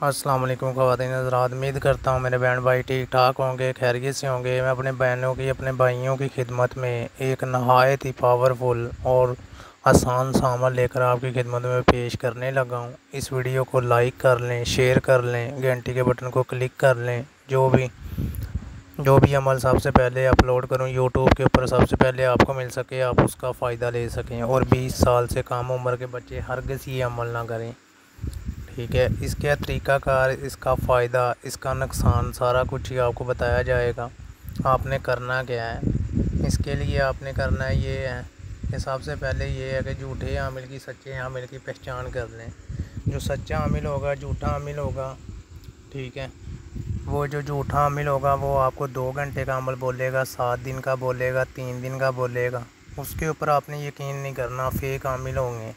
अस्सलाम वालेकुम ख़वातीन हज़रात, उम्मीद करता हूँ मेरे बहन भाई ठीक ठाक होंगे, खैरियत से होंगे। मैं अपने बहनों की अपने भाइयों की खिदमत में एक नहायत ही पावरफुल और आसान सा अमल लेकर आपकी खिदमत में पेश करने लगा हूँ। इस वीडियो को लाइक कर लें, शेयर कर लें, घंटी के बटन को क्लिक कर लें। जो भी अमल सबसे पहले अपलोड करूँ यूट्यूब के ऊपर सबसे पहले आपको मिल सके, आप उसका फ़ायदा ले सकें। और 20 साल से कम उम्र के बच्चे हरगिज़ ये अमल ना करें, ठीक है। इसका तरीक़ाकार, इसका फ़ायदा, इसका नुकसान सारा कुछ ही आपको बताया जाएगा। आपने करना क्या है, इसके लिए आपने करना है ये है कि सबसे पहले ये है कि झूठे हामिल की सच्चे हामिल की पहचान कर लें। जो सच्चा हामिल होगा, झूठा हामिल होगा, ठीक है। वो जो झूठा हामिल होगा वो आपको 2 घंटे का अमल बोलेगा, 7 दिन का बोलेगा, 3 दिन का बोलेगा। उसके ऊपर आपने यकीन नहीं करना, फ़ेक हामिल होंगे।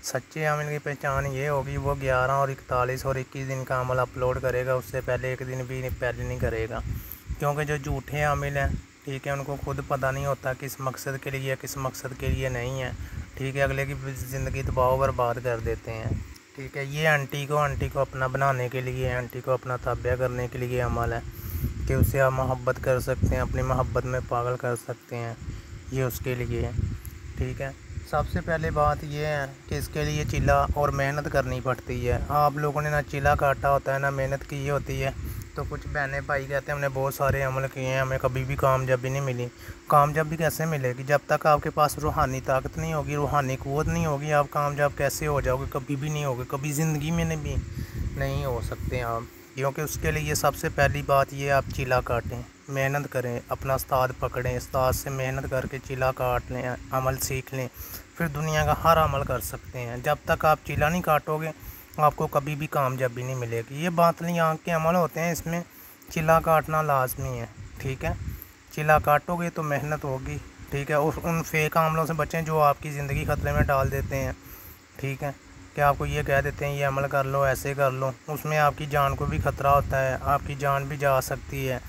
सच्चे हामिल की पहचान ये होगी, वो 11 और 41 और 21 दिन का अमल अपलोड करेगा, उससे पहले एक दिन भी पहले नहीं करेगा। क्योंकि जो झूठे हामिल हैं, ठीक है, उनको खुद पता नहीं होता किस मकसद के लिए, किस मकसद के लिए नहीं है, ठीक है। अगले की ज़िंदगी तबाह बर्बाद कर देते हैं, ठीक है। ये आंटी को अपना बनाने के लिए, आंटी को अपना ताबिया करने के लिए अमल है कि उससे आप मोहब्बत कर सकते हैं, अपनी मोहब्बत में पागल कर सकते हैं, ये उसके लिए है, ठीक है। सबसे पहले बात यह है कि इसके लिए चिल्ला और मेहनत करनी पड़ती है। आप लोगों ने ना चिल्ला काटा होता है, ना मेहनत की होती है। तो कुछ बहनें भाई कहते हैं हमने बहुत सारे अमल किए हैं, हमें कभी भी कामयाबी नहीं मिली। कामयाबी कैसे मिलेगी? जब तक आपके पास रूहानी ताकत नहीं होगी, रूहानी क़ुव्वत नहीं होगी, आप कामयाब कैसे हो जाओगे? कभी भी नहीं होगे, कभी ज़िंदगी में भी नहीं हो सकते आप। क्योंकि उसके लिए सबसे पहली बात ये, आप चिल्ला काटें, मेहनत करें, अपना उस्ताद पकड़ें, उस्ताद से मेहनत करके चिल्ला काट लें, अमल सीख लें, फिर दुनिया का हर अमल कर सकते हैं। जब तक आप चिल्ला नहीं काटोगे, आपको कभी भी कामयाबी नहीं मिलेगी। ये बातली आँख के अमल होते हैं, इसमें चिल्ला काटना लाजमी है, ठीक है। चिल्ला काटोगे तो मेहनत होगी, ठीक है। और उन फेक अमलों से बचें जो आपकी ज़िंदगी ख़तरे में डाल देते हैं, ठीक है। कि आपको ये कह देते हैं ये अमल कर लो, ऐसे कर लो, उसमें आपकी जान को भी ख़तरा होता है, आपकी जान भी जा सकती है,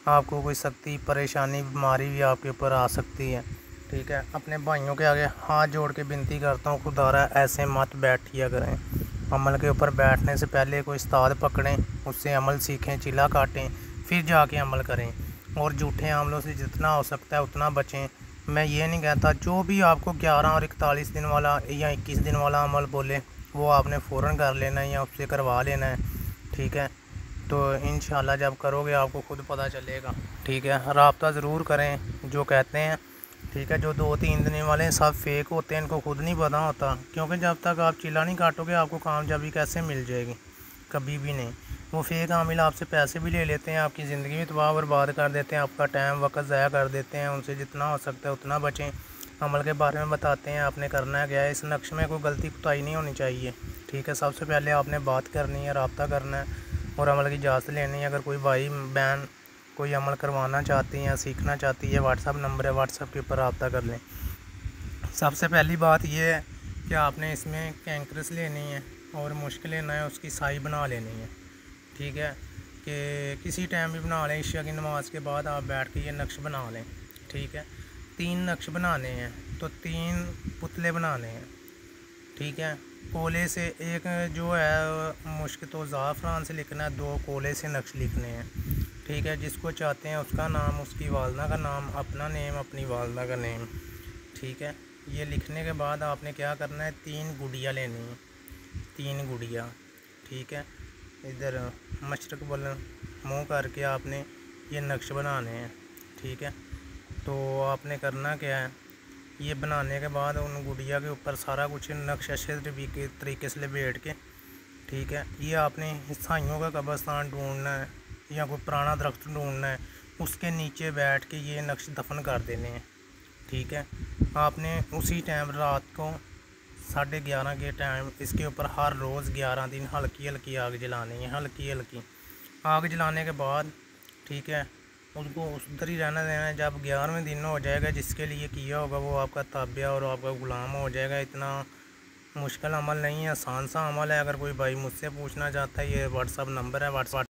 आपको कोई सख्ती परेशानी बीमारी भी आपके ऊपर आ सकती है, ठीक है। अपने भाइयों के आगे हाथ जोड़ के विनती करता हूँ, खुदारा ऐसे मत बैठिया करें। अमल के ऊपर बैठने से पहले कोई उस्ताद पकड़ें, उससे अमल सीखें, चिल्ला काटें, फिर जाके अमल करें। और झूठे अमलों से जितना हो सकता है उतना बचें। मैं ये नहीं कहता, जो भी आपको 11 और 41 दिन वाला या 21 दिन वाला अमल बोले वो आपने फ़ौरन कर लेना है या उससे करवा लेना है, ठीक है। तो इंशाल्लाह जब करोगे आपको खुद पता चलेगा, ठीक है। राब्ता ज़रूर करें जो कहते हैं, ठीक है। जो 2-3 दिन वाले सब फेक होते हैं, इनको खुद नहीं पता होता। क्योंकि जब तक आप चिल्ला नहीं काटोगे आपको कामयाबी कैसे मिल जाएगी? कभी भी नहीं। वो फेक हामिल आपसे पैसे भी ले लेते हैं, आपकी ज़िंदगी में तबाह बर्बाद कर देते हैं, आपका टाइम वक्त ज़ाया कर देते हैं। उनसे जितना हो सकता है उतना बचें। अमल के बारे में बताते हैं, आपने करना क्या है। इस नक्श में कोई गलती कोताही नहीं होनी चाहिए, ठीक है। सबसे पहले आपने बात करनी है, रब्ता करना है और अमल की इजाज़त लेनी है। अगर कोई भाई बहन कोई अमल करवाना चाहती हैं या सीखना चाहती है, व्हाट्सअप नंबर है, व्हाट्सअप के ऊपर रब्ता कर लें। सबसे पहली बात यह है कि आपने इसमें कैंक्रस लेनी है और मुश्किल लेना है, उसकी साई बना लेनी है, ठीक है। कि किसी टाइम भी बना लें, इशा की नमाज़ के बाद आप बैठ के ये नक्श बना लें, ठीक है। 3 नक्श बनाने हैं तो 3 पुतले बनाने हैं, ठीक है। कोले से एक जो है मुश्किल तो ज़ाफ़रान से लिखना है, 2 कोले से नक्श लिखने हैं, ठीक है। जिसको चाहते हैं उसका नाम, उसकी वालदा का नाम, अपना नेम, अपनी वालदा का नेम, ठीक है। ये लिखने के बाद आपने क्या करना है, 3 गुड़िया लेनी है, 3 गुड़िया, ठीक है। इधर मशरक़ बल मुँह करके आपने ये नक्श बनाने हैं, ठीक है। तो आपने करना क्या है, ये बनाने के बाद उन गुड़िया के ऊपर सारा कुछ नक्श अच्छे तरीके से लपेट के, ठीक है। ये आपने ईसाइयों का कब्रिस्तान ढूंढना है या कोई पुराना दरख्त ढूंढना है, उसके नीचे बैठ के ये नक्श दफन कर देने हैं, ठीक है। आपने उसी टाइम रात को 11:30 के टाइम इसके ऊपर हर रोज़ 11 दिन हल्की हल्की आग जलानी है, हल्की हल्की आग जलाने के बाद, ठीक है, उसको उधर ही रहना देना है। जब 11वें दिन हो जाएगा, जिसके लिए किया होगा वो आपका ताबिया और आपका ग़ुलाम हो जाएगा। इतना मुश्किल अमल नहीं है, आसान सा अमल है। अगर कोई भाई मुझसे पूछना चाहता है, ये व्हाट्सअप नंबर है, व्हाट्सअप